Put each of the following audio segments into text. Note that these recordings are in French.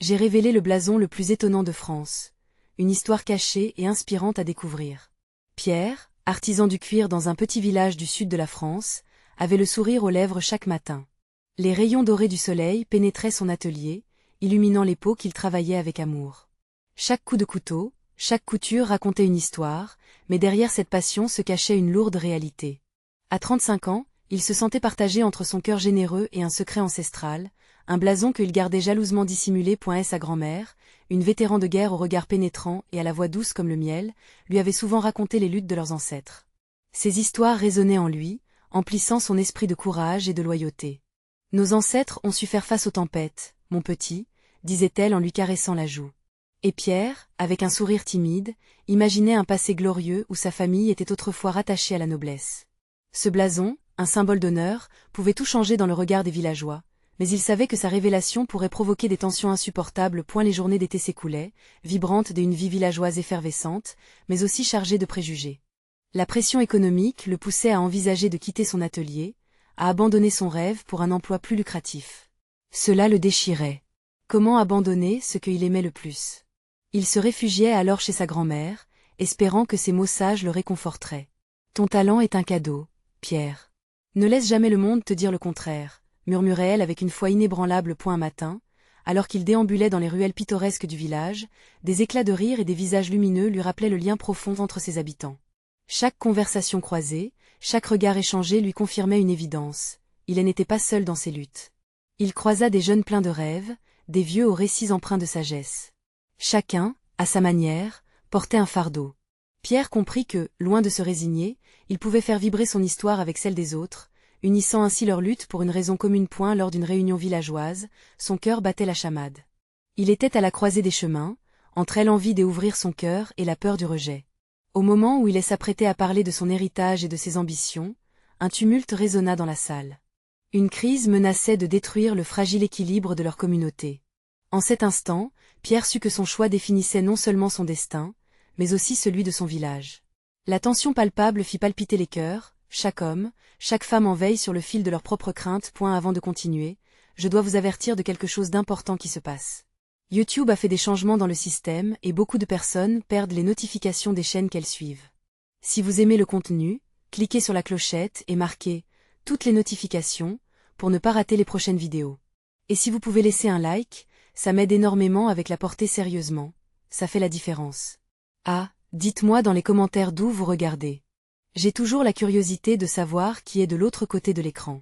J'ai révélé le blason le plus étonnant de France. Une histoire cachée et inspirante à découvrir. Pierre, artisan du cuir dans un petit village du sud de la France, avait le sourire aux lèvres chaque matin. Les rayons dorés du soleil pénétraient son atelier, illuminant les peaux qu'il travaillait avec amour. Chaque coup de couteau, chaque couture racontait une histoire, mais derrière cette passion se cachait une lourde réalité. À 35 ans, il se sentait partagé entre son cœur généreux et un secret ancestral, un blason qu'il gardait jalousement dissimulé. Sa grand-mère, une vétéran de guerre au regard pénétrant et à la voix douce comme le miel, lui avait souvent raconté les luttes de leurs ancêtres. Ces histoires résonnaient en lui, emplissant son esprit de courage et de loyauté. Nos ancêtres ont su faire face aux tempêtes, mon petit, disait-elle en lui caressant la joue. Et Pierre, avec un sourire timide, imaginait un passé glorieux où sa famille était autrefois rattachée à la noblesse. Ce blason, un symbole d'honneur, pouvait tout changer dans le regard des villageois, mais il savait que sa révélation pourrait provoquer des tensions insupportables. Les journées d'été s'écoulaient, vibrantes d'une vie villageoise effervescente, mais aussi chargée de préjugés. La pression économique le poussait à envisager de quitter son atelier, à abandonner son rêve pour un emploi plus lucratif. Cela le déchirait. Comment abandonner ce qu'il aimait le plus? Il se réfugiait alors chez sa grand-mère, espérant que ses mots sages le réconforteraient. Ton talent est un cadeau, Pierre. Ne laisse jamais le monde te dire le contraire, murmurait-elle avec une foi inébranlable. Un matin, alors qu'il déambulait dans les ruelles pittoresques du village, des éclats de rire et des visages lumineux lui rappelaient le lien profond entre ses habitants. Chaque conversation croisée, chaque regard échangé lui confirmait une évidence, il n'était pas seul dans ses luttes. Il croisa des jeunes pleins de rêves, des vieux aux récits empreints de sagesse. Chacun, à sa manière, portait un fardeau. Pierre comprit que, loin de se résigner, il pouvait faire vibrer son histoire avec celle des autres, unissant ainsi leur lutte pour une raison commune. Lors d'une réunion villageoise, son cœur battait la chamade. Il était à la croisée des chemins, entre l'envie d'ouvrir son cœur et la peur du rejet. Au moment où il s'apprêtait à parler de son héritage et de ses ambitions, un tumulte résonna dans la salle. Une crise menaçait de détruire le fragile équilibre de leur communauté. En cet instant, Pierre sut que son choix définissait non seulement son destin, mais aussi celui de son village. La tension palpable fit palpiter les cœurs, chaque homme, chaque femme en veille sur le fil de leurs propres craintes. Avant de continuer, je dois vous avertir de quelque chose d'important qui se passe. YouTube a fait des changements dans le système et beaucoup de personnes perdent les notifications des chaînes qu'elles suivent. Si vous aimez le contenu, cliquez sur la clochette et marquez « Toutes les notifications » pour ne pas rater les prochaines vidéos. Et si vous pouvez laisser un like, ça m'aide énormément avec la portée sérieusement, ça fait la différence. Ah, dites-moi dans les commentaires d'où vous regardez. J'ai toujours la curiosité de savoir qui est de l'autre côté de l'écran.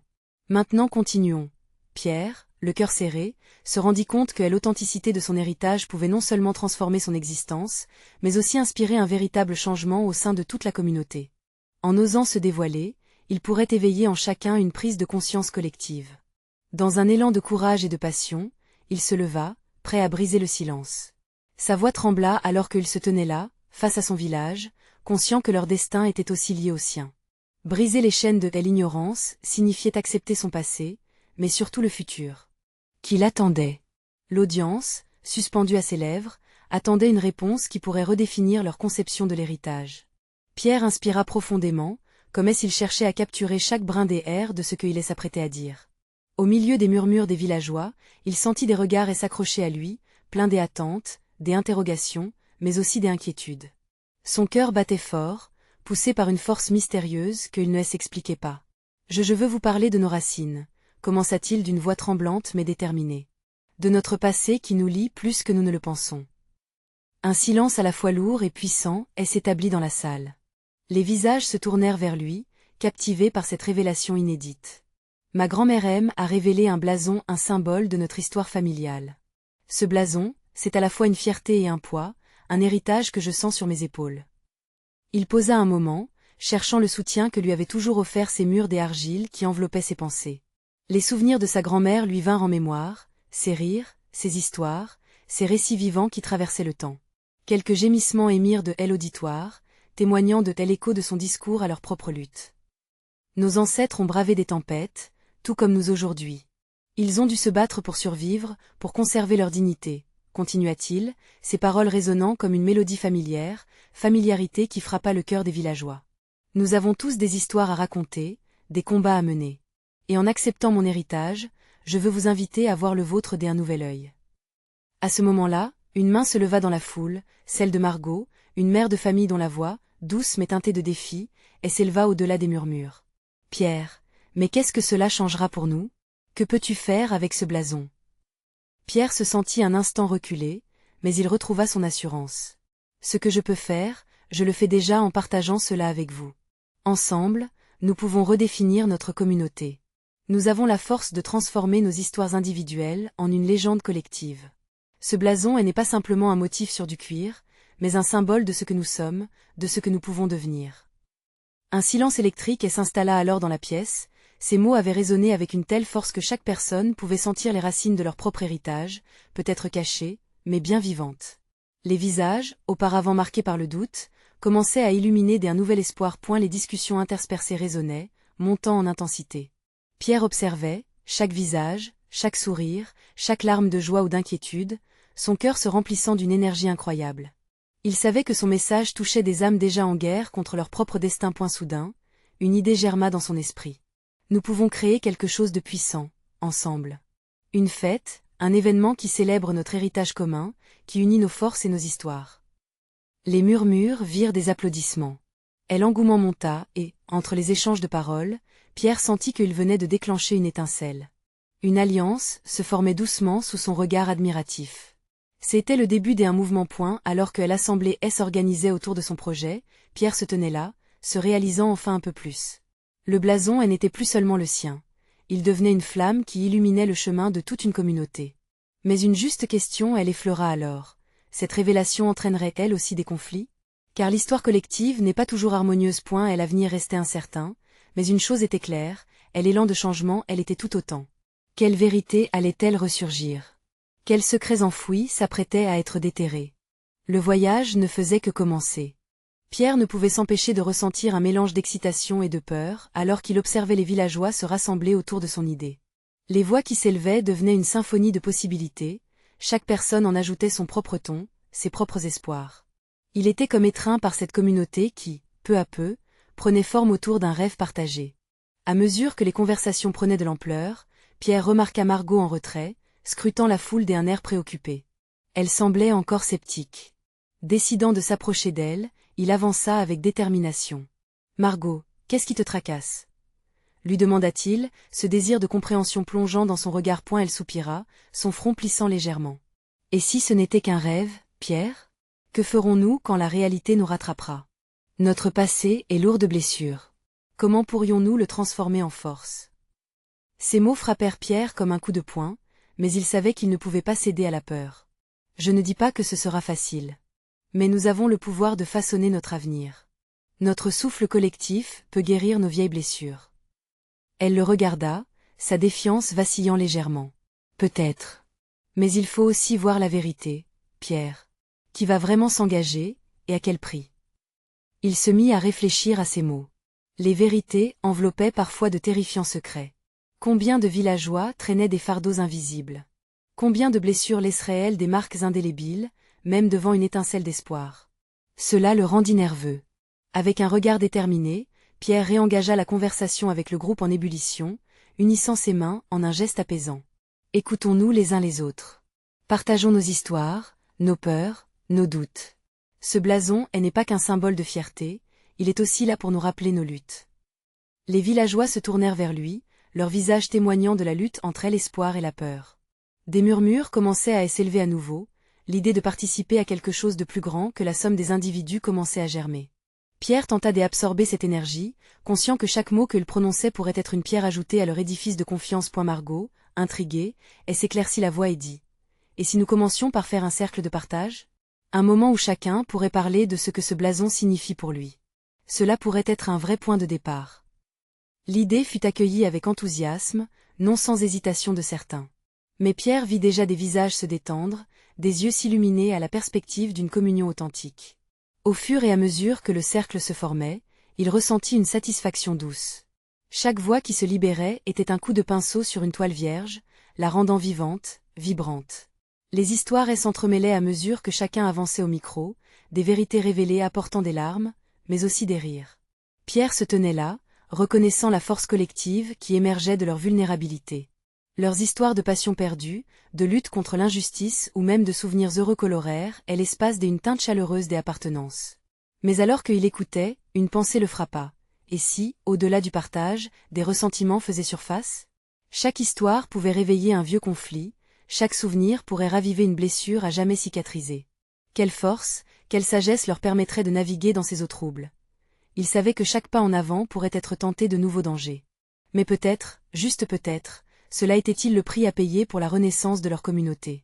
Maintenant continuons. Pierre, le cœur serré, se rendit compte que l'authenticité de son héritage pouvait non seulement transformer son existence, mais aussi inspirer un véritable changement au sein de toute la communauté. En osant se dévoiler, il pourrait éveiller en chacun une prise de conscience collective. Dans un élan de courage et de passion, il se leva, prêt à briser le silence. Sa voix trembla alors qu'il se tenait là, face à son village, conscient que leur destin était aussi lié au sien. Briser les chaînes de l'ignorance signifiait accepter son passé, mais surtout le futur. Qui l'attendait? L'audience, suspendue à ses lèvres, attendait une réponse qui pourrait redéfinir leur conception de l'héritage. Pierre inspira profondément, comme s'il cherchait à capturer chaque brin des airs de ce qu'il s'apprêtait à dire. Au milieu des murmures des villageois, il sentit des regards s'accrocher à lui, pleins des attentes, des interrogations, mais aussi des inquiétudes. Son cœur battait fort, poussé par une force mystérieuse qu'il ne s'expliquait pas. Je veux vous parler de nos racines, commença-t-il d'une voix tremblante mais déterminée. De notre passé qui nous lie plus que nous ne le pensons. Un silence à la fois lourd et puissant s'établit dans la salle. Les visages se tournèrent vers lui, captivés par cette révélation inédite. Ma grand-mère M a révélé un blason, un symbole de notre histoire familiale. Ce blason, c'est à la fois une fierté et un poids, un héritage que je sens sur mes épaules. Il posa un moment, cherchant le soutien que lui avaient toujours offert ces murs d'argile qui enveloppaient ses pensées. Les souvenirs de sa grand-mère lui vinrent en mémoire, ses rires, ses histoires, ses récits vivants qui traversaient le temps. Quelques gémissements émirent de l'auditoire, témoignant de l'écho de son discours à leur propre lutte. Nos ancêtres ont bravé des tempêtes, tout comme nous aujourd'hui. Ils ont dû se battre pour survivre, pour conserver leur dignité, continua-t-il, ses paroles résonnant comme une mélodie familière, familiarité qui frappa le cœur des villageois. Nous avons tous des histoires à raconter, des combats à mener. Et en acceptant mon héritage, je veux vous inviter à voir le vôtre d'un nouvel œil. À ce moment-là, une main se leva dans la foule, celle de Margot, une mère de famille dont la voix, douce mais teintée de défi, s'éleva au-delà des murmures. « Pierre, mais qu'est-ce que cela changera pour nous? Que peux-tu faire avec ce blason ?» Pierre se sentit un instant reculer, mais il retrouva son assurance. « Ce que je peux faire, je le fais déjà en partageant cela avec vous. Ensemble, nous pouvons redéfinir notre communauté. Nous avons la force de transformer nos histoires individuelles en une légende collective. Ce blason n'est pas simplement un motif sur du cuir, mais un symbole de ce que nous sommes, de ce que nous pouvons devenir. » Un silence électrique s'installa alors dans la pièce. Ces mots avaient résonné avec une telle force que chaque personne pouvait sentir les racines de leur propre héritage, peut-être cachées, mais bien vivantes. Les visages, auparavant marqués par le doute, commençaient à illuminer d'un nouvel espoir. Les discussions interspersées résonnaient, montant en intensité. Pierre observait, chaque visage, chaque sourire, chaque larme de joie ou d'inquiétude, son cœur se remplissant d'une énergie incroyable. Il savait que son message touchait des âmes déjà en guerre contre leur propre destin. Soudain, une idée germa dans son esprit. Nous pouvons créer quelque chose de puissant, ensemble. Une fête, un événement qui célèbre notre héritage commun, qui unit nos forces et nos histoires. Les murmures virent des applaudissements. L'engouement monta et, entre les échanges de paroles, Pierre sentit qu'il venait de déclencher une étincelle. Une alliance se formait doucement sous son regard admiratif. C'était le début d'un mouvement. Alors que l'assemblée s'organisait autour de son projet, Pierre se tenait là, se réalisant enfin un peu plus. Le blason n'était plus seulement le sien. Il devenait une flamme qui illuminait le chemin de toute une communauté. Mais une juste question effleura alors. Cette révélation entraînerait-elle aussi des conflits? Car l'histoire collective n'est pas toujours harmonieuse. L'avenir restait incertain, mais une chose était claire, l'élan de changement était tout autant. Quelle vérité allait-elle ressurgir? Quels secrets enfouis s'apprêtaient à être déterrés? Le voyage ne faisait que commencer. Pierre ne pouvait s'empêcher de ressentir un mélange d'excitation et de peur, alors qu'il observait les villageois se rassembler autour de son idée. Les voix qui s'élevaient devenaient une symphonie de possibilités, chaque personne en ajoutait son propre ton, ses propres espoirs. Il était comme étreint par cette communauté qui, peu à peu, prenait forme autour d'un rêve partagé. À mesure que les conversations prenaient de l'ampleur, Pierre remarqua Margot en retrait, scrutant la foule d'un air préoccupé. Elle semblait encore sceptique. Décidant de s'approcher d'elle, il avança avec détermination. « Margot, qu'est-ce qui te tracasse ?» lui demanda-t-il, ce désir de compréhension plongeant dans son regard. Elle soupira, son front plissant légèrement. « Et si ce n'était qu'un rêve, Pierre? Que ferons-nous quand la réalité nous rattrapera? Notre passé est lourd de blessures. Comment pourrions-nous le transformer en force ?» Ces mots frappèrent Pierre comme un coup de poing, mais il savait qu'il ne pouvait pas céder à la peur. « Je ne dis pas que ce sera facile. Mais nous avons le pouvoir de façonner notre avenir. Notre souffle collectif peut guérir nos vieilles blessures. » Elle le regarda, sa défiance vacillant légèrement. « Peut-être. Mais il faut aussi voir la vérité, Pierre. Qui va vraiment s'engager, et à quel prix ?» Il se mit à réfléchir à ces mots. Les vérités enveloppaient parfois de terrifiants secrets. Combien de villageois traînaient des fardeaux invisibles? Combien de blessures laisseraient-elles des marques indélébiles, même devant une étincelle d'espoir? Cela le rendit nerveux. Avec un regard déterminé, Pierre réengagea la conversation avec le groupe en ébullition, unissant ses mains en un geste apaisant. Écoutons-nous les uns les autres. Partageons nos histoires, nos peurs, nos doutes. Ce blason n'est pas qu'un symbole de fierté, il est aussi là pour nous rappeler nos luttes. Les villageois se tournèrent vers lui, leurs visages témoignant de la lutte entre l'espoir et la peur. Des murmures commençaient à s'élever à nouveau, l'idée de participer à quelque chose de plus grand que la somme des individus commençait à germer. Pierre tenta d'absorber cette énergie, conscient que chaque mot qu'il prononçait pourrait être une pierre ajoutée à leur édifice de confiance. Margot, intriguée, s'éclaircit la voix et dit « Et si nous commencions par faire un cercle de partage? Un moment où chacun pourrait parler de ce que ce blason signifie pour lui. Cela pourrait être un vrai point de départ. » L'idée fut accueillie avec enthousiasme, non sans hésitation de certains. Mais Pierre vit déjà des visages se détendre, des yeux s'illuminer à la perspective d'une communion authentique. Au fur et à mesure que le cercle se formait, il ressentit une satisfaction douce. Chaque voix qui se libérait était un coup de pinceau sur une toile vierge, la rendant vivante, vibrante. Les histoires s'entremêlaient à mesure que chacun avançait au micro, des vérités révélées apportant des larmes, mais aussi des rires. Pierre se tenait là, reconnaissant la force collective qui émergeait de leur vulnérabilité. Leurs histoires de passion perdue, de lutte contre l'injustice ou même de souvenirs heureux colorèrent est l'espace d'une teinte chaleureuse des appartenances. Mais alors qu'il écoutait, une pensée le frappa. Et si, au-delà du partage, des ressentiments faisaient surface? Chaque histoire pouvait réveiller un vieux conflit, chaque souvenir pourrait raviver une blessure à jamais cicatrisée. Quelle force, quelle sagesse leur permettrait de naviguer dans ces eaux troubles. Ils savaient que chaque pas en avant pourrait être tenté de nouveaux dangers. Mais peut-être, juste peut-être, cela était-il le prix à payer pour la renaissance de leur communauté.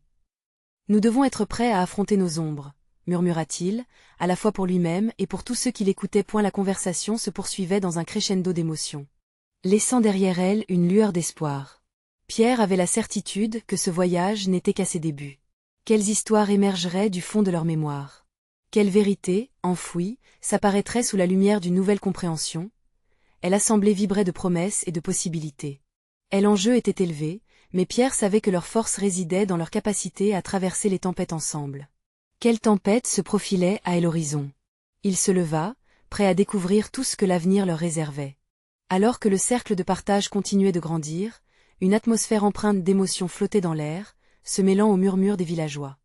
Nous devons être prêts à affronter nos ombres, murmura-t-il, à la fois pour lui-même et pour tous ceux qui l'écoutaient. La conversation se poursuivait dans un crescendo d'émotions, laissant derrière elle une lueur d'espoir. Pierre avait la certitude que ce voyage n'était qu'à ses débuts. Quelles histoires émergeraient du fond de leur mémoire? Quelle vérité, enfouie, s'apparaîtrait sous la lumière d'une nouvelle compréhension? L'assemblée vibrait de promesses et de possibilités. L'enjeu était élevé, mais Pierre savait que leur force résidait dans leur capacité à traverser les tempêtes ensemble. Quelle tempête se profilait à l'horizon? Il se leva, prêt à découvrir tout ce que l'avenir leur réservait. Alors que le cercle de partage continuait de grandir, une atmosphère empreinte d'émotion flottait dans l'air, se mêlant au murmure des villageois.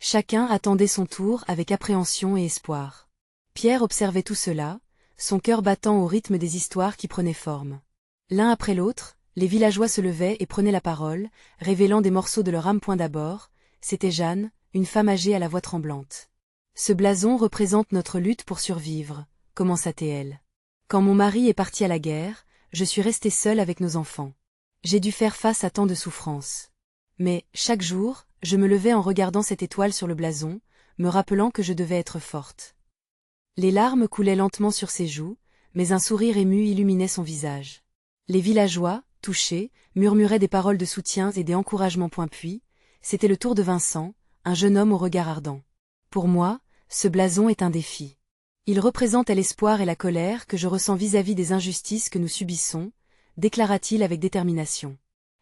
Chacun attendait son tour avec appréhension et espoir. Pierre observait tout cela, son cœur battant au rythme des histoires qui prenaient forme. L'un après l'autre, les villageois se levaient et prenaient la parole, révélant des morceaux de leur âme. D'abord, c'était Jeanne, une femme âgée à la voix tremblante. Ce blason représente notre lutte pour survivre, commença-t-elle. Quand mon mari est parti à la guerre, je suis restée seule avec nos enfants. J'ai dû faire face à tant de souffrances. Mais, chaque jour, je me levais en regardant cette étoile sur le blason, me rappelant que je devais être forte. Les larmes coulaient lentement sur ses joues, mais un sourire ému illuminait son visage. Les villageois, touchés, murmuraient des paroles de soutien et des encouragements. Puis, c'était le tour de Vincent, un jeune homme au regard ardent. Pour moi, ce blason est un défi. Il représente l'espoir et la colère que je ressens vis-à-vis des injustices que nous subissons, déclara-t-il avec détermination.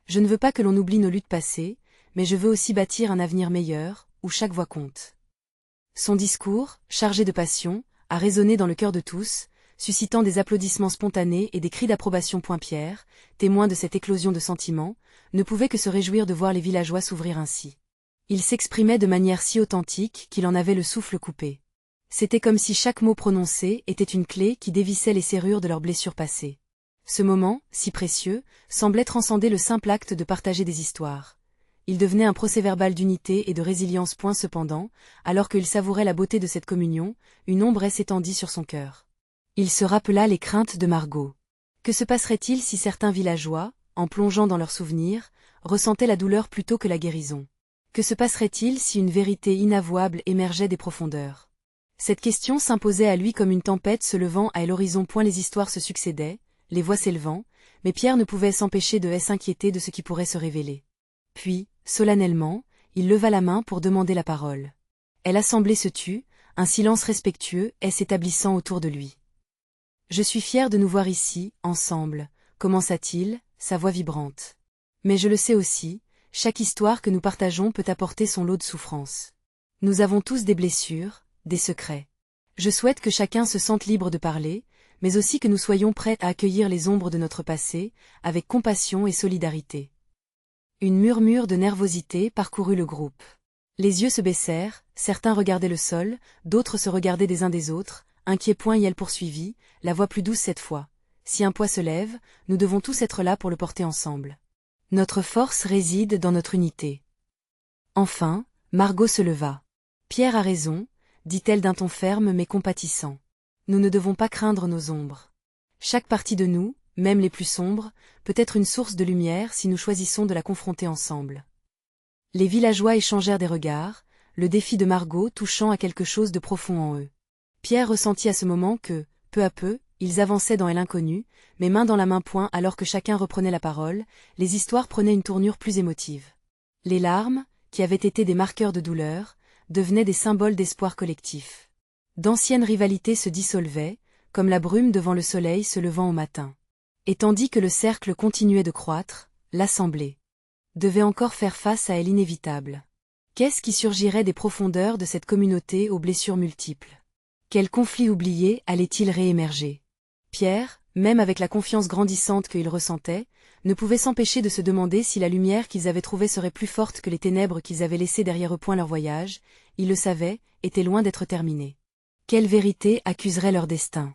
Je ne veux pas que l'on oublie nos luttes passées, mais je veux aussi bâtir un avenir meilleur, où chaque voix compte. Son discours, chargé de passion, a résonné dans le cœur de tous, suscitant des applaudissements spontanés et des cris d'approbation. Pierre, témoin de cette éclosion de sentiments, ne pouvait que se réjouir de voir les villageois s'ouvrir ainsi. Il s'exprimait de manière si authentique qu'il en avait le souffle coupé. C'était comme si chaque mot prononcé était une clé qui dévissait les serrures de leurs blessures passées. Ce moment, si précieux, semblait transcender le simple acte de partager des histoires. Il devenait un procès-verbal d'unité et de résilience. Cependant, alors qu'il savourait la beauté de cette communion, une ombre s'étendit sur son cœur. Il se rappela les craintes de Margot. Que se passerait-il si certains villageois, en plongeant dans leurs souvenirs, ressentaient la douleur plutôt que la guérison? Que se passerait-il si une vérité inavouable émergeait des profondeurs? Cette question s'imposait à lui comme une tempête se levant à l'horizon. Les histoires se succédaient, les voix s'élevant, mais Pierre ne pouvait s'empêcher de s'inquiéter de ce qui pourrait se révéler. Puis, solennellement, il leva la main pour demander la parole. L'assemblée se tut, un silence respectueux s'établissant autour de lui. Je suis fier de nous voir ici, ensemble, commença-t-il, sa voix vibrante. Mais je le sais aussi, chaque histoire que nous partageons peut apporter son lot de souffrances. Nous avons tous des blessures, des secrets. Je souhaite que chacun se sente libre de parler, mais aussi que nous soyons prêts à accueillir les ombres de notre passé, avec compassion et solidarité. Une murmure de nervosité parcourut le groupe. Les yeux se baissèrent, certains regardaient le sol, d'autres se regardaient des uns des autres, inquiets. Elle poursuivit, la voix plus douce cette fois. Si un poids se lève, nous devons tous être là pour le porter ensemble. Notre force réside dans notre unité. Enfin, Margot se leva. Pierre a raison, dit-elle d'un ton ferme mais compatissant. Nous ne devons pas craindre nos ombres. Chaque partie de nous, même les plus sombres, peut être une source de lumière si nous choisissons de la confronter ensemble. Les villageois échangèrent des regards, le défi de Margot touchant à quelque chose de profond en eux. Pierre ressentit à ce moment que, peu à peu, ils avançaient dans l'inconnu, mais main dans la main. Alors que chacun reprenait la parole, les histoires prenaient une tournure plus émotive. Les larmes, qui avaient été des marqueurs de douleur, devenaient des symboles d'espoir collectif. D'anciennes rivalités se dissolvaient, comme la brume devant le soleil se levant au matin. Et tandis que le cercle continuait de croître, l'assemblée devait encore faire face à l'inévitable. Qu'est-ce qui surgirait des profondeurs de cette communauté aux blessures multiples? Quel conflit oublié allait-il réémerger? Pierre, même avec la confiance grandissante qu'ils ressentaient, ne pouvaient s'empêcher de se demander si la lumière qu'ils avaient trouvée serait plus forte que les ténèbres qu'ils avaient laissées derrière eux. Leur voyage, ils le savaient, était loin d'être terminé. Quelle vérité accuserait leur destin?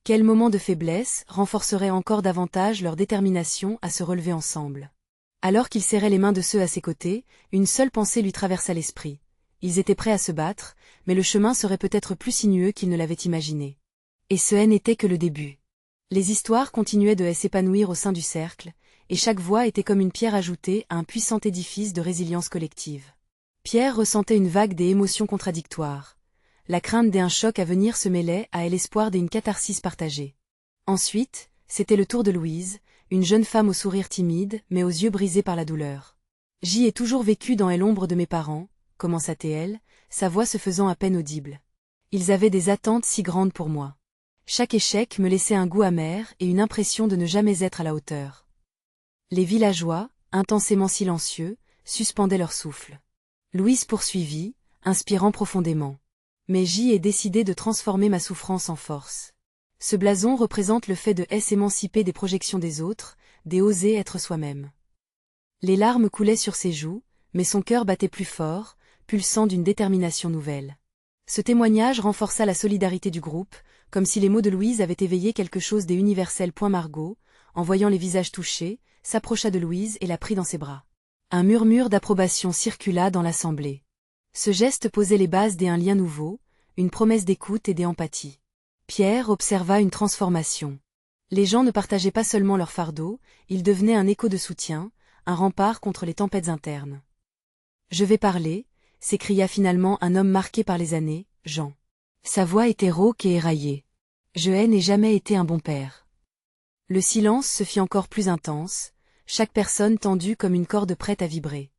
Quel moment de faiblesse renforcerait encore davantage leur détermination à se relever ensemble? Alors qu'il serrait les mains de ceux à ses côtés, une seule pensée lui traversa l'esprit. Ils étaient prêts à se battre, mais le chemin serait peut-être plus sinueux qu'ils ne l'avaient imaginé. Et ce n'était que le début. Les histoires continuaient de s'épanouir au sein du cercle, et chaque voix était comme une pierre ajoutée à un puissant édifice de résilience collective. Pierre ressentait une vague des émotions contradictoires. La crainte d'un choc à venir se mêlait à l'espoir d'une catharsis partagée. Ensuite, c'était le tour de Louise, une jeune femme au sourire timide, mais aux yeux brisés par la douleur. « J'y ai toujours vécu dans l'ombre de mes parents », commença-t-elle, sa voix se faisant à peine audible. Ils avaient des attentes si grandes pour moi. Chaque échec me laissait un goût amer et une impression de ne jamais être à la hauteur. Les villageois, intensément silencieux, suspendaient leur souffle. Louise poursuivit, inspirant profondément. Mais j'y ai décidé de transformer ma souffrance en force. Ce blason représente le fait de s'émanciper des projections des autres, d'oser être soi-même. Les larmes coulaient sur ses joues, mais son cœur battait plus fort, pulsant d'une détermination nouvelle. Ce témoignage renforça la solidarité du groupe, comme si les mots de Louise avaient éveillé quelque chose d'universel. Margot, en voyant les visages touchés, s'approcha de Louise et la prit dans ses bras. Un murmure d'approbation circula dans l'assemblée. Ce geste posait les bases d'un lien nouveau, une promesse d'écoute et d'empathie. Pierre observa une transformation. Les gens ne partageaient pas seulement leur fardeau, ils devenaient un écho de soutien, un rempart contre les tempêtes internes. « Je vais parler », s'écria finalement un homme marqué par les années, Jean. Sa voix était rauque et éraillée. « Je n'ai jamais été un bon père. » Le silence se fit encore plus intense, chaque personne tendue comme une corde prête à vibrer.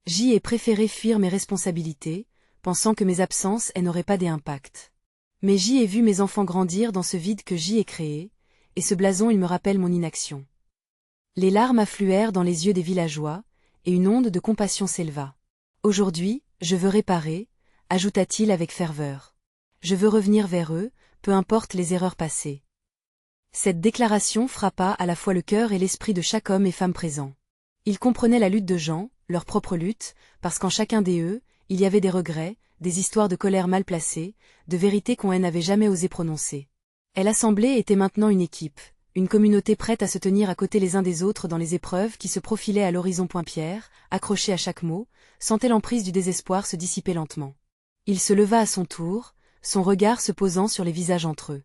J'y ai préféré fuir mes responsabilités, pensant que mes absences n'auraient pas d'impact. Mais j'y ai vu mes enfants grandir dans ce vide que j'y ai créé, et ce blason il me rappelle mon inaction. Les larmes affluèrent dans les yeux des villageois, et une onde de compassion s'éleva. Aujourd'hui, je veux réparer, ajouta-t-il avec ferveur. Je veux revenir vers eux, peu importe les erreurs passées. Cette déclaration frappa à la fois le cœur et l'esprit de chaque homme et femme présent. Ils comprenaient la lutte de Jean, leur propre lutte, parce qu'en chacun d'eux, il y avait des regrets, des histoires de colère mal placées, de vérités qu'on n'avait jamais osé prononcer. Et l'assemblée était maintenant une équipe, une communauté prête à se tenir à côté les uns des autres dans les épreuves qui se profilaient à l'horizon. Pierre, accroché à chaque mot, sentait l'emprise du désespoir se dissiper lentement. Il se leva à son tour, son regard se posant sur les visages entre eux.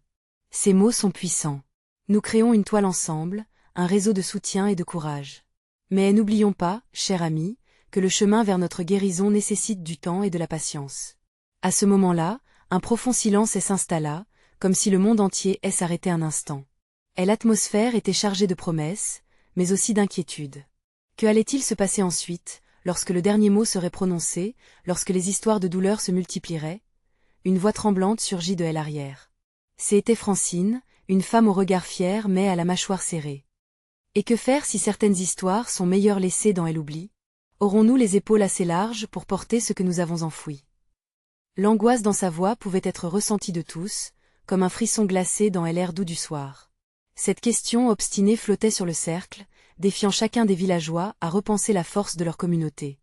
Ces mots sont puissants. Nous créons une toile ensemble, un réseau de soutien et de courage. Mais n'oublions pas, cher ami, que le chemin vers notre guérison nécessite du temps et de la patience. À ce moment-là, un profond silence s'installa, comme si le monde entier s'arrêtait un instant. Et l'atmosphère était chargée de promesses, mais aussi d'inquiétude. Que allait-il se passer ensuite, lorsque le dernier mot serait prononcé, lorsque les histoires de douleur se multiplieraient? Une voix tremblante surgit de l'arrière. C'était Francine, une femme au regard fier mais à la mâchoire serrée. Et que faire si certaines histoires sont meilleures laissées dans l'oubli? Aurons-nous les épaules assez larges pour porter ce que nous avons enfoui? L'angoisse dans sa voix pouvait être ressentie de tous, comme un frisson glacé dans l'air doux du soir. Cette question obstinée flottait sur le cercle, défiant chacun des villageois à repenser la force de leur communauté.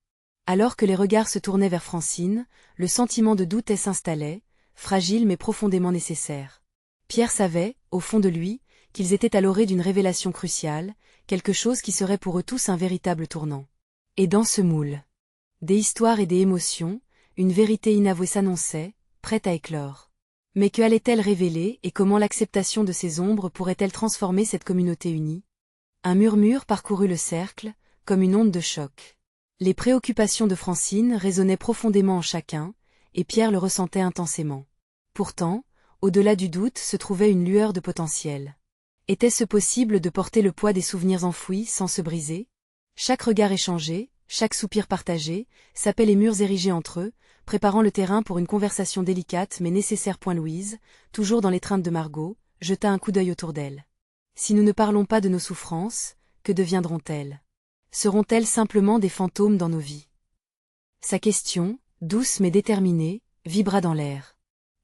Alors que les regards se tournaient vers Francine, le sentiment de doute s'installait, fragile mais profondément nécessaire. Pierre savait, au fond de lui, qu'ils étaient à l'orée d'une révélation cruciale, quelque chose qui serait pour eux tous un véritable tournant. Et dans ce moule, des histoires et des émotions, une vérité inavouée s'annonçait, prête à éclore. Mais que allait-elle révéler et comment l'acceptation de ces ombres pourrait-elle transformer cette communauté unie? Un murmure parcourut le cercle, comme une onde de choc. Les préoccupations de Francine résonnaient profondément en chacun, et Pierre le ressentait intensément. Pourtant, au-delà du doute se trouvait une lueur de potentiel. Était-ce possible de porter le poids des souvenirs enfouis sans se briser? Chaque regard échangé, chaque soupir partagé, sapaient les murs érigés entre eux, préparant le terrain pour une conversation délicate mais nécessaire. Louise, toujours dans l'étreinte de Margot, jeta un coup d'œil autour d'elle. Si nous ne parlons pas de nos souffrances, que deviendront-elles? Seront-elles simplement des fantômes dans nos vies? Sa question, douce mais déterminée, vibra dans l'air.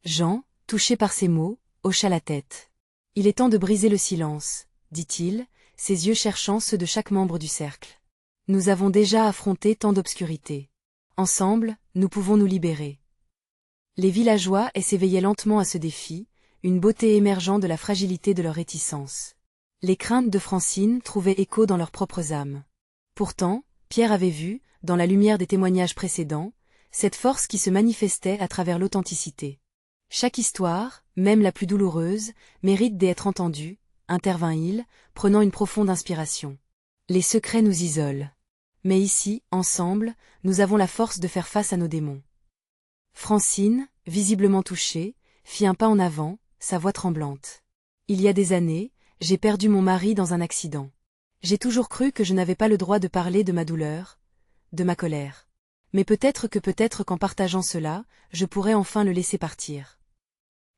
Jean, touché par ces mots, hocha la tête. Il est temps de briser le silence, dit-il, ses yeux cherchant ceux de chaque membre du cercle. Nous avons déjà affronté tant d'obscurité. Ensemble, nous pouvons nous libérer. Les villageois s'éveillaient lentement à ce défi, une beauté émergeant de la fragilité de leur réticence. Les craintes de Francine trouvaient écho dans leurs propres âmes. Pourtant, Pierre avait vu, dans la lumière des témoignages précédents, cette force qui se manifestait à travers l'authenticité. Chaque histoire, même la plus douloureuse, mérite d'être entendue, intervint-il, prenant une profonde inspiration. Les secrets nous isolent. Mais ici, ensemble, nous avons la force de faire face à nos démons. Francine, visiblement touchée, fit un pas en avant, sa voix tremblante. Il y a des années, j'ai perdu mon mari dans un accident. J'ai toujours cru que je n'avais pas le droit de parler de ma douleur, de ma colère. Mais peut-être qu'en partageant cela, je pourrais enfin le laisser partir.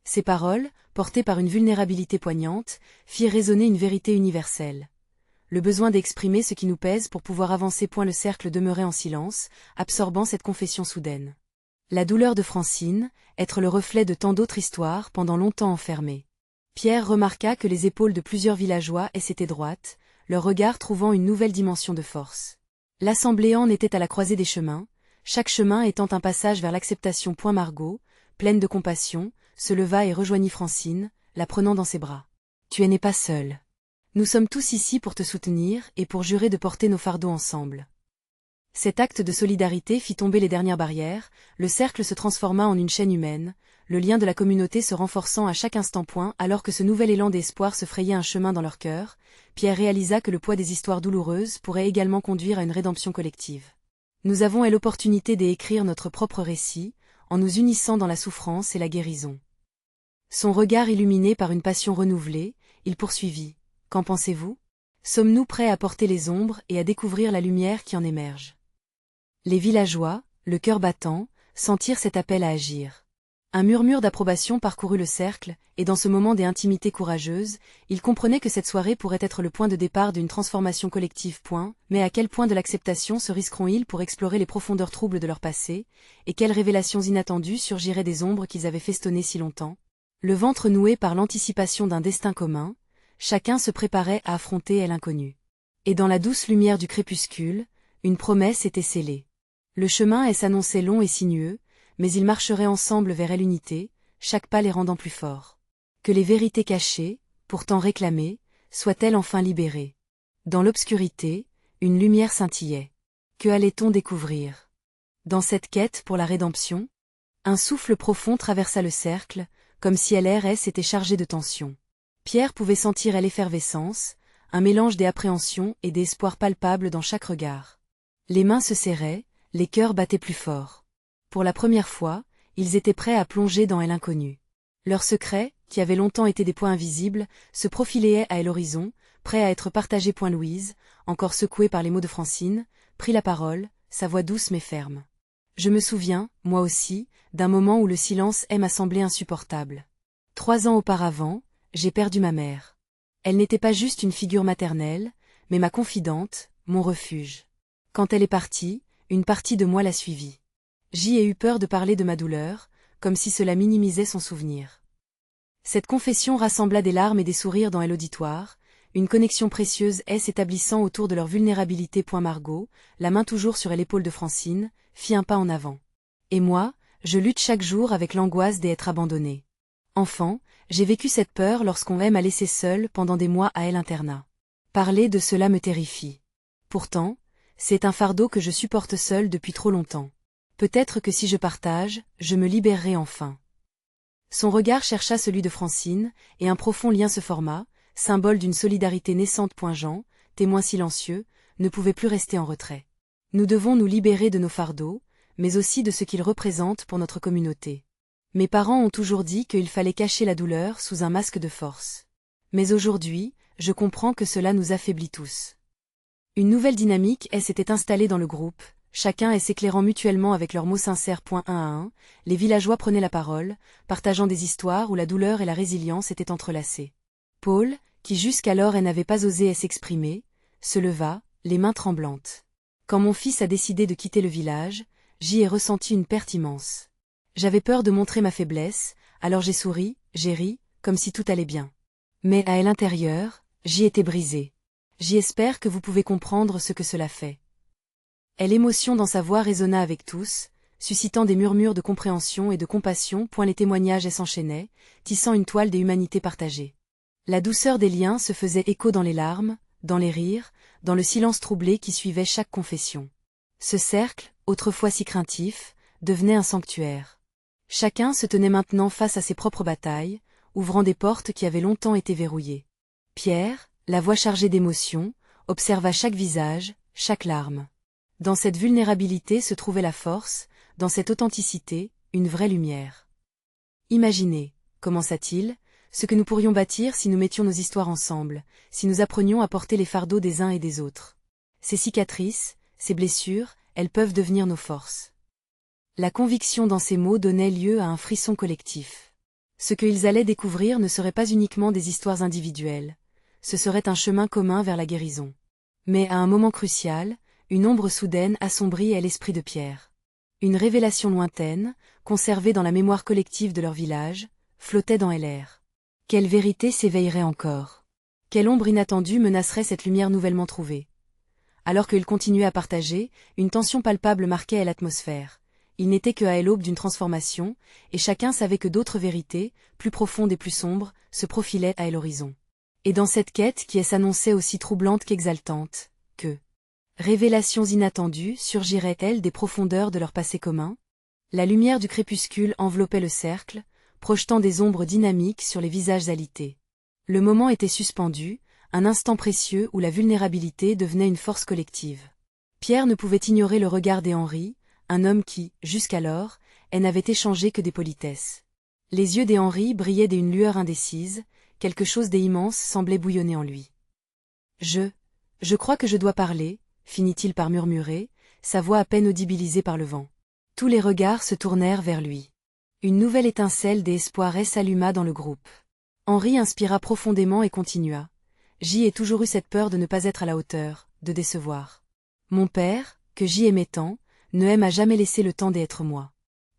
Ces paroles, portées par une vulnérabilité poignante, firent résonner une vérité universelle. Le besoin d'exprimer ce qui nous pèse pour pouvoir avancer. Le cercle demeurait en silence, absorbant cette confession soudaine. La douleur de Francine, être le reflet de tant d'autres histoires pendant longtemps enfermées. Pierre remarqua que les épaules de plusieurs villageois s'étaient droites, leur regard trouvant une nouvelle dimension de force. L'assemblée en était à la croisée des chemins, chaque chemin étant un passage vers l'acceptation. Margot, pleine de compassion, se leva et rejoignit Francine, la prenant dans ses bras. Tu n'es pas seule. Nous sommes tous ici pour te soutenir et pour jurer de porter nos fardeaux ensemble. Cet acte de solidarité fit tomber les dernières barrières, le cercle se transforma en une chaîne humaine, le lien de la communauté se renforçant à chaque instant. Alors que ce nouvel élan d'espoir se frayait un chemin dans leur cœur, Pierre réalisa que le poids des histoires douloureuses pourrait également conduire à une rédemption collective. Nous avons l'opportunité d'écrire notre propre récit, en nous unissant dans la souffrance et la guérison. Son regard illuminé par une passion renouvelée, il poursuivit. Qu'en pensez-vous? Sommes-nous prêts à porter les ombres et à découvrir la lumière qui en émerge? Les villageois, le cœur battant, sentirent cet appel à agir. Un murmure d'approbation parcourut le cercle, et dans ce moment d'intimité courageuse, ils comprenaient que cette soirée pourrait être le point de départ d'une transformation collective. Mais à quel point de l'acceptation se risqueront-ils pour explorer les profondeurs troubles de leur passé, et quelles révélations inattendues surgiraient des ombres qu'ils avaient festonnées si longtemps? Le ventre noué par l'anticipation d'un destin commun, chacun se préparait à affronter l'inconnu. Et dans la douce lumière du crépuscule, une promesse était scellée. Le chemin s'annonçait long et sinueux, mais ils marcheraient ensemble vers l'unité, chaque pas les rendant plus forts. Que les vérités cachées, pourtant réclamées, soient-elles enfin libérées. Dans l'obscurité, une lumière scintillait. Que allait-on découvrir? Dans cette quête pour la rédemption, un souffle profond traversa le cercle, comme si l'air s'était chargé de tension. Pierre pouvait sentir l'effervescence, un mélange d'appréhension et d'espoir palpable dans chaque regard. Les mains se serraient, les cœurs battaient plus fort. Pour la première fois, ils étaient prêts à plonger dans l'inconnu. Leurs secrets, qui avaient longtemps été des points invisibles, se profilaient à l'horizon, prêts à être partagés. Louise, encore secouée par les mots de Francine, prit la parole, sa voix douce mais ferme. Je me souviens, moi aussi, d'un moment où le silence m'a semblé insupportable. 3 ans auparavant, j'ai perdu ma mère. Elle n'était pas juste une figure maternelle, mais ma confidente, mon refuge. Quand elle est partie, une partie de moi l'a suivie. J'y ai eu peur de parler de ma douleur, comme si cela minimisait son souvenir. Cette confession rassembla des larmes et des sourires dans l'auditoire, une connexion précieuse s'établissant autour de leur vulnérabilité. Margot, la main toujours sur l'épaule de Francine, fit un pas en avant. Et moi, je lutte chaque jour avec l'angoisse d'être abandonnée. Enfant, j'ai vécu cette peur lorsqu'on m'a laissé seule pendant des mois à l'internat. Parler de cela me terrifie. Pourtant, c'est un fardeau que je supporte seule depuis trop longtemps. Peut-être que si je partage, je me libérerai enfin. Son regard chercha celui de Francine, et un profond lien se forma, symbole d'une solidarité naissante. Jean, témoin silencieux, ne pouvait plus rester en retrait. Nous devons nous libérer de nos fardeaux, mais aussi de ce qu'ils représentent pour notre communauté. Mes parents ont toujours dit qu'il fallait cacher la douleur sous un masque de force. Mais aujourd'hui, je comprends que cela nous affaiblit tous. Une nouvelle dynamique s'était installée dans le groupe, chacun s'éclairant mutuellement avec leurs mots sincères. 1 à 1, les villageois prenaient la parole, partageant des histoires où la douleur et la résilience étaient entrelacées. Paul, qui jusqu'alors n'avait pas osé s'exprimer, se leva, les mains tremblantes. Quand mon fils a décidé de quitter le village, j'y ai ressenti une perte immense. J'avais peur de montrer ma faiblesse, alors j'ai souri, j'ai ri, comme si tout allait bien. Mais à l'intérieur, j'y étais brisée. J'espère que vous pouvez comprendre ce que cela fait. L'émotion dans sa voix résonna avec tous, suscitant des murmures de compréhension et de compassion. Les témoignages s'enchaînaient, tissant une toile des humanités partagées. La douceur des liens se faisait écho dans les larmes, dans les rires, dans le silence troublé qui suivait chaque confession. Ce cercle, autrefois si craintif, devenait un sanctuaire. Chacun se tenait maintenant face à ses propres batailles, ouvrant des portes qui avaient longtemps été verrouillées. Pierre, la voix chargée d'émotion, observa chaque visage, chaque larme. Dans cette vulnérabilité se trouvait la force, dans cette authenticité, une vraie lumière. Imaginez, commença-t-il, ce que nous pourrions bâtir si nous mettions nos histoires ensemble, si nous apprenions à porter les fardeaux des uns et des autres. Ces cicatrices, ces blessures, elles peuvent devenir nos forces. La conviction dans ces mots donnait lieu à un frisson collectif. Ce qu'ils allaient découvrir ne serait pas uniquement des histoires individuelles, ce serait un chemin commun vers la guérison. Mais à un moment crucial, une ombre soudaine assombrit l'esprit de Pierre. Une révélation lointaine, conservée dans la mémoire collective de leur village, flottait dans l'air. Quelle vérité s'éveillerait encore? Quelle ombre inattendue menacerait cette lumière nouvellement trouvée? Alors qu'ils continuaient à partager, une tension palpable marquait l'atmosphère. Il n'était qu'à l'aube d'une transformation, et chacun savait que d'autres vérités, plus profondes et plus sombres, se profilaient à l'horizon. Et dans cette quête qui s'annonçait aussi troublante qu'exaltante, que révélations inattendues surgiraient-elles des profondeurs de leur passé commun? La lumière du crépuscule enveloppait le cercle, projetant des ombres dynamiques sur les visages alités. Le moment était suspendu, un instant précieux où la vulnérabilité devenait une force collective. Pierre ne pouvait ignorer le regard d'Henri, un homme qui, jusqu'alors, n'avait échangé que des politesses. Les yeux d'Henri brillaient d'une lueur indécise, quelque chose d'immense semblait bouillonner en lui. Je crois que je dois parler, finit-il par murmurer, sa voix à peine audibilisée par le vent. Tous les regards se tournèrent vers lui. Une nouvelle étincelle d'espoir s'alluma dans le groupe. Henri inspira profondément et continua. J'y ai toujours eu cette peur de ne pas être à la hauteur, de décevoir. Mon père, que j'y aimais tant, ne aime à jamais laisser le temps d'être moi.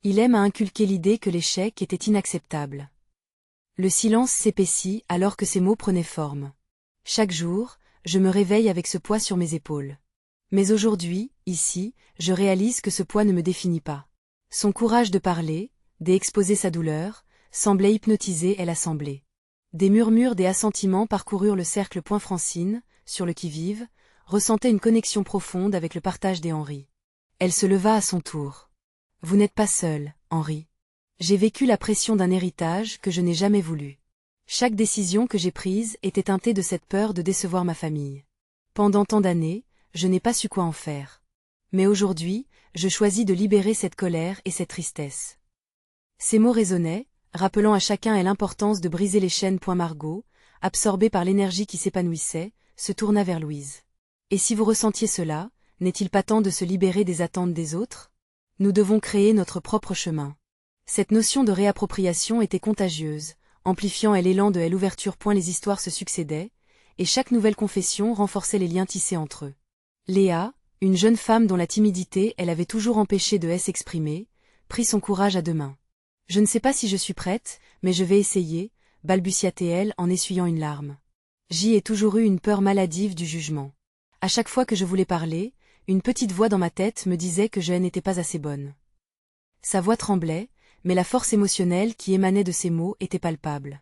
Il aime à inculquer l'idée que l'échec était inacceptable. Le silence s'épaissit alors que ces mots prenaient forme. Chaque jour, je me réveille avec ce poids sur mes épaules. Mais aujourd'hui, ici, je réalise que ce poids ne me définit pas. Son courage de parler, d'exposer sa douleur, semblait hypnotiser l'assemblée. Des murmures, des assentiments parcoururent le cercle. Francine, sur le qui-vive, ressentait une connexion profonde avec le partage d'Henri. Elle se leva à son tour. Vous n'êtes pas seul, Henri. J'ai vécu la pression d'un héritage que je n'ai jamais voulu. Chaque décision que j'ai prise était teintée de cette peur de décevoir ma famille. Pendant tant d'années, je n'ai pas su quoi en faire. Mais aujourd'hui, je choisis de libérer cette colère et cette tristesse. Ces mots résonnaient, rappelant à chacun l'importance de briser les chaînes. Margot, absorbée par l'énergie qui s'épanouissait, se tourna vers Louise. Et si vous ressentiez cela, n'est-il pas temps de se libérer des attentes des autres? Nous devons créer notre propre chemin. Cette notion de réappropriation était contagieuse, amplifiant l'élan de l'ouverture. Les histoires se succédaient, et chaque nouvelle confession renforçait les liens tissés entre eux. Léa, une jeune femme dont la timidité avait toujours empêché de s'exprimer, prit son courage à deux mains. Je ne sais pas si je suis prête, mais je vais essayer, balbutia-t-elle en essuyant une larme. J'y ai toujours eu une peur maladive du jugement. À chaque fois que je voulais parler, une petite voix dans ma tête me disait que je n'étais pas assez bonne. Sa voix tremblait, mais la force émotionnelle qui émanait de ces mots était palpable.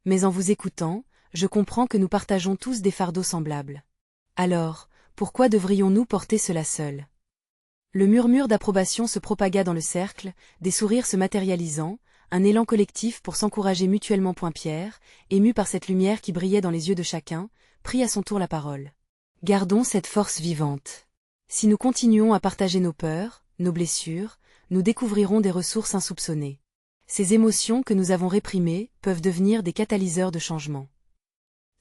Mais en vous écoutant, je comprends que nous partageons tous des fardeaux semblables. Alors, pourquoi devrions-nous porter cela seuls? Le murmure d'approbation se propagua dans le cercle, des sourires se matérialisant, un élan collectif pour s'encourager mutuellement. Pierre, ému par cette lumière qui brillait dans les yeux de chacun, prit à son tour la parole. Gardons cette force vivante. Si nous continuons à partager nos peurs, nos blessures, nous découvrirons des ressources insoupçonnées. Ces émotions que nous avons réprimées peuvent devenir des catalyseurs de changement.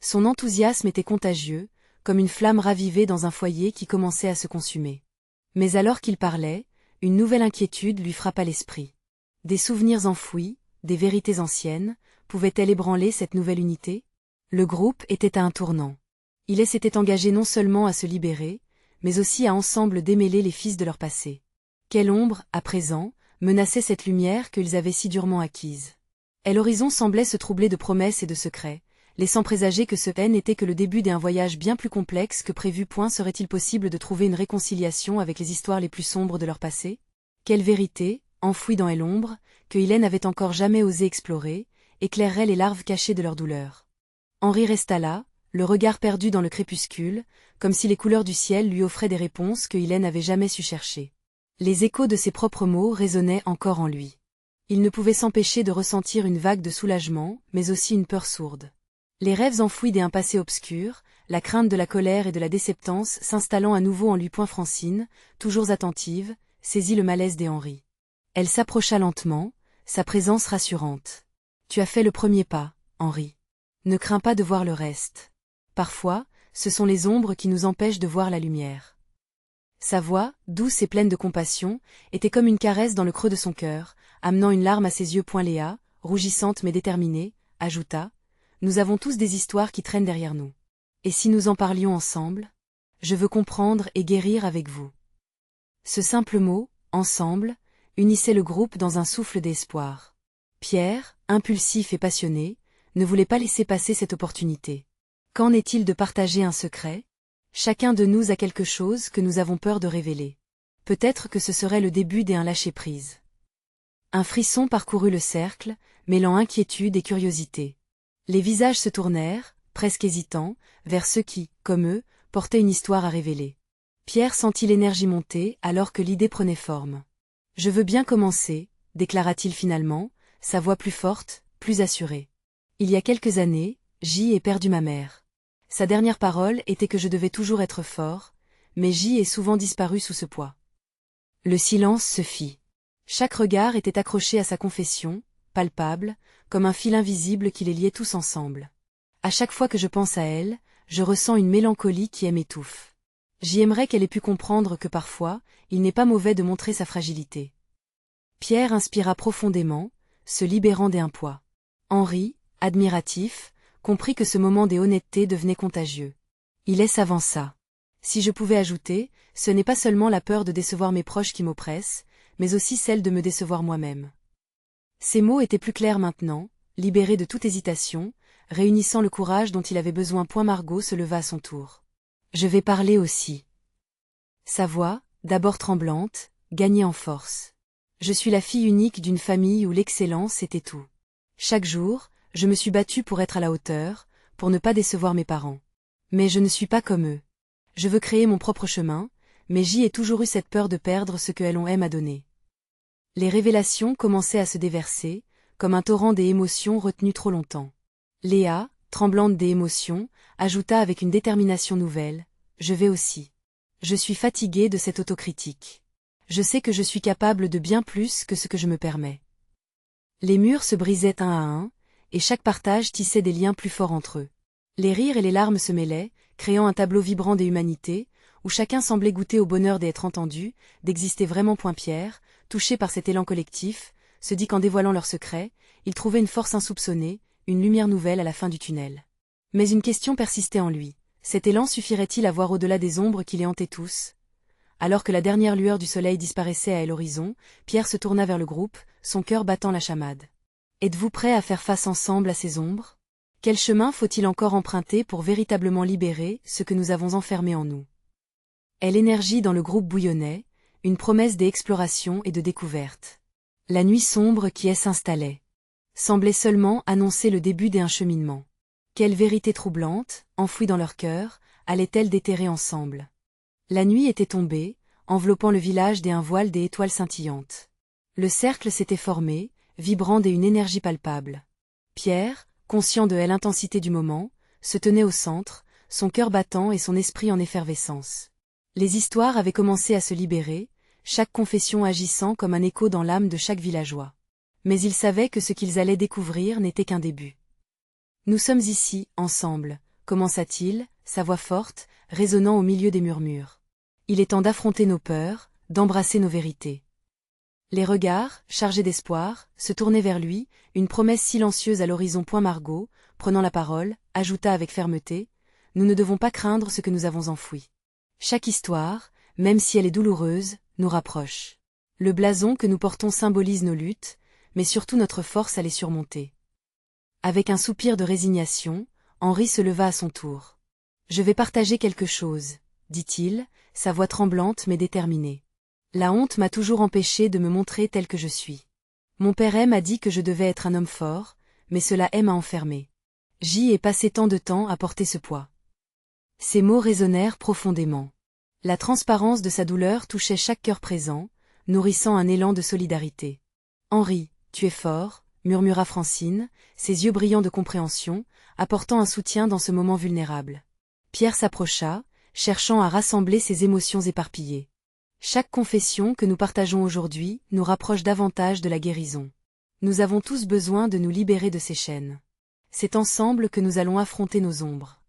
Son enthousiasme était contagieux, comme une flamme ravivée dans un foyer qui commençait à se consumer. Mais alors qu'il parlait, une nouvelle inquiétude lui frappa l'esprit. Des souvenirs enfouis, des vérités anciennes, pouvaient-elles ébranler cette nouvelle unité? Le groupe était à un tournant. Il s'était engagé non seulement à se libérer, mais aussi à ensemble démêler les fils de leur passé. Quelle ombre, à présent, menaçait cette lumière qu'ils avaient si durement acquise? L'horizon semblait se troubler de promesses et de secrets, laissant présager que ce n'était que le début d'un voyage bien plus complexe que prévu. Serait-il possible de trouver une réconciliation avec les histoires les plus sombres de leur passé? Quelle vérité, enfouie dans l'ombre, que Hélène avait encore jamais osé explorer, éclairerait les larves cachées de leur douleur? Henri resta là, le regard perdu dans le crépuscule, comme si les couleurs du ciel lui offraient des réponses que Hélène n'avait jamais su chercher. Les échos de ses propres mots résonnaient encore en lui. Il ne pouvait s'empêcher de ressentir une vague de soulagement, mais aussi une peur sourde. Les rêves enfouis d'un passé obscur, la crainte de la colère et de la déceptance s'installant à nouveau en lui. Francine, toujours attentive, saisit le malaise d'Henri. Elle s'approcha lentement, sa présence rassurante. « Tu as fait le premier pas, Henri. Ne crains pas de voir le reste. Parfois, ce sont les ombres qui nous empêchent de voir la lumière. » Sa voix, douce et pleine de compassion, était comme une caresse dans le creux de son cœur, amenant une larme à ses yeux. Léa, rougissante mais déterminée, ajouta: « Nous avons tous des histoires qui traînent derrière nous. Et si nous en parlions ensemble? Je veux comprendre et guérir avec vous. » Ce simple mot, ensemble, unissait le groupe dans un souffle d'espoir. Pierre, impulsif et passionné, ne voulait pas laisser passer cette opportunité. Qu'en est-il de partager un secret? Chacun de nous a quelque chose que nous avons peur de révéler. Peut-être que ce serait le début d'un lâcher-prise. Un frisson parcourut le cercle, mêlant inquiétude et curiosité. Les visages se tournèrent, presque hésitants, vers ceux qui, comme eux, portaient une histoire à révéler. Pierre sentit l'énergie monter alors que l'idée prenait forme. « Je veux bien commencer, » déclara-t-il finalement, sa voix plus forte, plus assurée. Il y a quelques années, J ai perdu ma mère. Sa dernière parole était que je devais toujours être fort, mais J est souvent disparu sous ce poids. Le silence se fit. Chaque regard était accroché à sa confession, palpable, comme un fil invisible qui les liait tous ensemble. À chaque fois que je pense à elle, je ressens une mélancolie qui m'étouffe. J'y aimerais qu'elle ait pu comprendre que parfois, il n'est pas mauvais de montrer sa fragilité. Pierre inspira profondément, se libérant d'un poids. Henri, admiratif, comprit que ce moment des honnêtetés devenait contagieux. Il s'avança. Si je pouvais ajouter, ce n'est pas seulement la peur de décevoir mes proches qui m'oppresse, mais aussi celle de me décevoir moi-même. Ces mots étaient plus clairs maintenant, libérés de toute hésitation, réunissant le courage dont il avait besoin. Margot se leva à son tour. Je vais parler aussi. Sa voix, d'abord tremblante, gagnait en force. Je suis la fille unique d'une famille où l'excellence était tout. Chaque jour, je me suis battue pour être à la hauteur, pour ne pas décevoir mes parents. Mais je ne suis pas comme eux. Je veux créer mon propre chemin, mais j'y ai toujours eu cette peur de perdre ce que l'on aime à donner. Les révélations commençaient à se déverser, comme un torrent des émotions retenues trop longtemps. Léa, tremblante des émotions, ajouta avec une détermination nouvelle: « Je vais aussi. Je suis fatiguée de cette autocritique. Je sais que je suis capable de bien plus que ce que je me permets. » Les murs se brisaient un à un, et chaque partage tissait des liens plus forts entre eux. Les rires et les larmes se mêlaient, créant un tableau vibrant des humanités, où chacun semblait goûter au bonheur d'être entendu, d'exister vraiment. Pierre, touché par cet élan collectif, se dit qu'en dévoilant leurs secrets, il trouvait une force insoupçonnée, une lumière nouvelle à la fin du tunnel. Mais une question persistait en lui. Cet élan suffirait-il à voir au-delà des ombres qui les hantaient tous? Alors que la dernière lueur du soleil disparaissait à l'horizon, Pierre se tourna vers le groupe, son cœur battant la chamade. « Êtes-vous prêts à faire face ensemble à ces ombres? Quel chemin faut-il encore emprunter pour véritablement libérer ce que nous avons enfermé en nous ?» L'énergie dans le groupe bouillonnait, une promesse d'exploration et de découverte. La nuit sombre qui s'installait semblait seulement annoncer le début d'un cheminement. Quelle vérité troublante, enfouie dans leur cœur, allait-elle déterrer ensemble? La nuit était tombée, enveloppant le village d'un voile des étoiles scintillantes. Le cercle s'était formé, vibrant d'une énergie palpable. Pierre, conscient de l'intensité du moment, se tenait au centre, son cœur battant et son esprit en effervescence. Les histoires avaient commencé à se libérer, chaque confession agissant comme un écho dans l'âme de chaque villageois. Mais ils savaient que ce qu'ils allaient découvrir n'était qu'un début. « Nous sommes ici, ensemble », commença-t-il, sa voix forte, résonnant au milieu des murmures. « Il est temps d'affronter nos peurs, d'embrasser nos vérités. » Les regards, chargés d'espoir, se tournaient vers lui, une promesse silencieuse à l'horizon. Margot, prenant la parole, ajouta avec fermeté: « Nous ne devons pas craindre ce que nous avons enfoui. Chaque histoire, même si elle est douloureuse, nous rapproche. Le blason que nous portons symbolise nos luttes, mais surtout notre force à les surmonter. » Avec un soupir de résignation, Henri se leva à son tour. « Je vais partager quelque chose, » dit-il, sa voix tremblante mais déterminée. « La honte m'a toujours empêché de me montrer tel que je suis. Mon père M a dit que je devais être un homme fort, mais cela m'a enfermé. J'y ai passé tant de temps à porter ce poids. » Ces mots résonnèrent profondément. La transparence de sa douleur touchait chaque cœur présent, nourrissant un élan de solidarité. « Henri, tu es fort, » murmura Francine, ses yeux brillants de compréhension, apportant un soutien dans ce moment vulnérable. Pierre s'approcha, cherchant à rassembler ses émotions éparpillées. Chaque confession que nous partageons aujourd'hui nous rapproche davantage de la guérison. Nous avons tous besoin de nous libérer de ces chaînes. C'est ensemble que nous allons affronter nos ombres.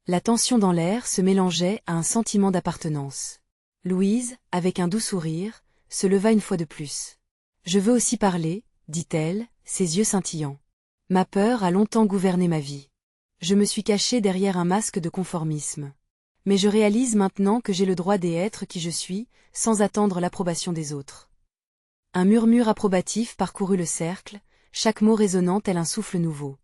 La tension dans l'air se mélangeait à un sentiment d'appartenance. Louise, avec un doux sourire, se leva une fois de plus. « Je veux aussi parler, » dit-elle, ses yeux scintillants. « Ma peur a longtemps gouverné ma vie. Je me suis cachée derrière un masque de conformisme. Mais je réalise maintenant que j'ai le droit d'être qui je suis, sans attendre l'approbation des autres. » Un murmure approbatif parcourut le cercle, chaque mot résonnant tel un souffle nouveau.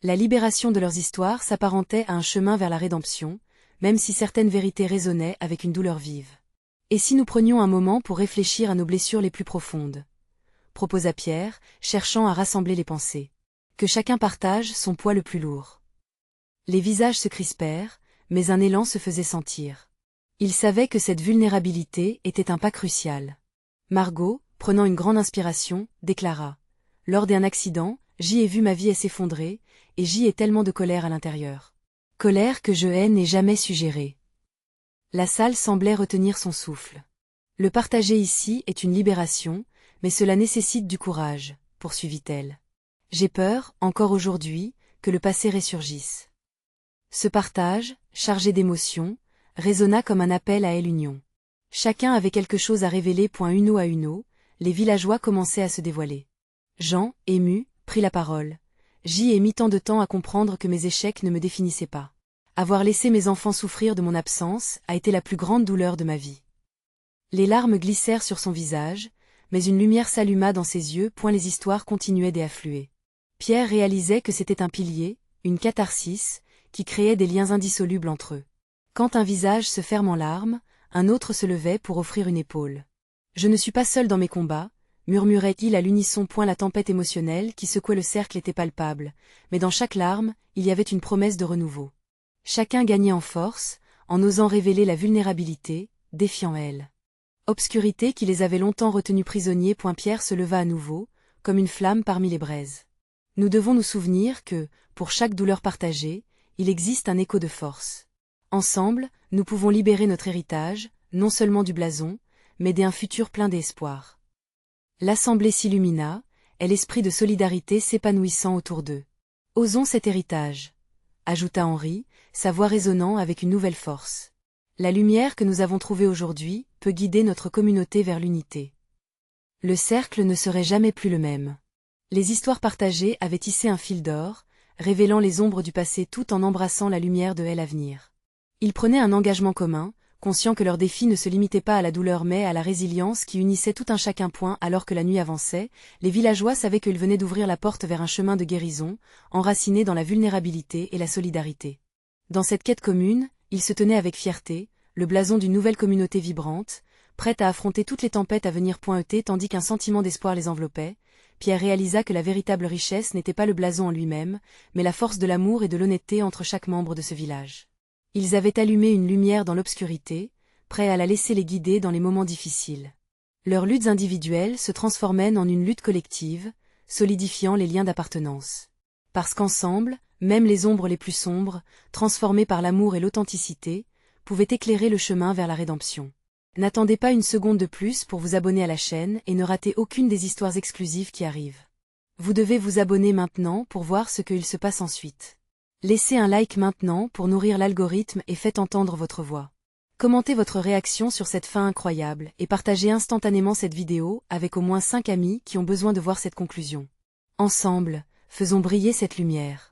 La libération de leurs histoires s'apparentait à un chemin vers la rédemption, même si certaines vérités résonnaient avec une douleur vive. « Et si nous prenions un moment pour réfléchir à nos blessures les plus profondes ?» proposa Pierre, cherchant à rassembler les pensées. « Que chacun partage son poids le plus lourd. » Les visages se crispèrent, mais un élan se faisait sentir. Ils savaient que cette vulnérabilité était un pas crucial. Margot, prenant une grande inspiration, déclara « Lors d'un accident, j'y ai vu ma vie s'effondrer, et j'y ai tellement de colère à l'intérieur. Colère que je n'ai jamais su gérer. » La salle semblait retenir son souffle. « Le partager ici est une libération, mais cela nécessite du courage, » poursuivit-elle. « J'ai peur, encore aujourd'hui, que le passé ressurgisse. » Ce partage, chargé d'émotions, résonna comme un appel à l'union. Chacun avait quelque chose à révéler. Uno à uno, les villageois commençaient à se dévoiler. Jean, ému, prit la parole. « J'y ai mis tant de temps à comprendre que mes échecs ne me définissaient pas. Avoir laissé mes enfants souffrir de mon absence a été la plus grande douleur de ma vie. » Les larmes glissèrent sur son visage, mais une lumière s'alluma dans ses yeux. Les histoires continuaient d'affluer. Pierre réalisait que c'était un pilier, une catharsis, qui créait des liens indissolubles entre eux. Quand un visage se ferme en larmes, un autre se levait pour offrir une épaule. « Je ne suis pas seul dans mes combats, » murmurait-il à l'unisson. La tempête émotionnelle qui secouait le cercle était palpable, mais dans chaque larme, il y avait une promesse de renouveau. Chacun gagnait en force, en osant révéler la vulnérabilité, défiant elle. Obscurité qui les avait longtemps retenus prisonniers. Pierre se leva à nouveau, comme une flamme parmi les braises. Nous devons nous souvenir que, pour chaque douleur partagée, il existe un écho de force. Ensemble, nous pouvons libérer notre héritage, non seulement du blason, mais d'un futur plein d'espoir. L'assemblée s'illumina, et l'esprit de solidarité s'épanouissant autour d'eux. « Osons cet héritage », ajouta Henri, sa voix résonnant avec une nouvelle force. « La lumière que nous avons trouvée aujourd'hui peut guider notre communauté vers l'unité. » Le cercle ne serait jamais plus le même. Les histoires partagées avaient tissé un fil d'or, révélant les ombres du passé tout en embrassant la lumière de l'avenir. Ils prenaient un engagement commun, conscients que leur défi ne se limitait pas à la douleur mais à la résilience qui unissait tout un chacun. Alors que la nuit avançait, les villageois savaient qu'ils venaient d'ouvrir la porte vers un chemin de guérison, enraciné dans la vulnérabilité et la solidarité. Dans cette quête commune, ils se tenaient avec fierté, le blason d'une nouvelle communauté vibrante, prête à affronter toutes les tempêtes à venir. Tandis qu'un sentiment d'espoir les enveloppait, Pierre réalisa que la véritable richesse n'était pas le blason en lui-même, mais la force de l'amour et de l'honnêteté entre chaque membre de ce village. Ils avaient allumé une lumière dans l'obscurité, prêts à la laisser les guider dans les moments difficiles. Leurs luttes individuelles se transformaient en une lutte collective, solidifiant les liens d'appartenance. Parce qu'ensemble, même les ombres les plus sombres, transformées par l'amour et l'authenticité, pouvaient éclairer le chemin vers la rédemption. N'attendez pas une seconde de plus pour vous abonner à la chaîne et ne ratez aucune des histoires exclusives qui arrivent. Vous devez vous abonner maintenant pour voir ce qu'il se passe ensuite. Laissez un like maintenant pour nourrir l'algorithme et faites entendre votre voix. Commentez votre réaction sur cette fin incroyable et partagez instantanément cette vidéo avec au moins 5 amis qui ont besoin de voir cette conclusion. Ensemble, faisons briller cette lumière.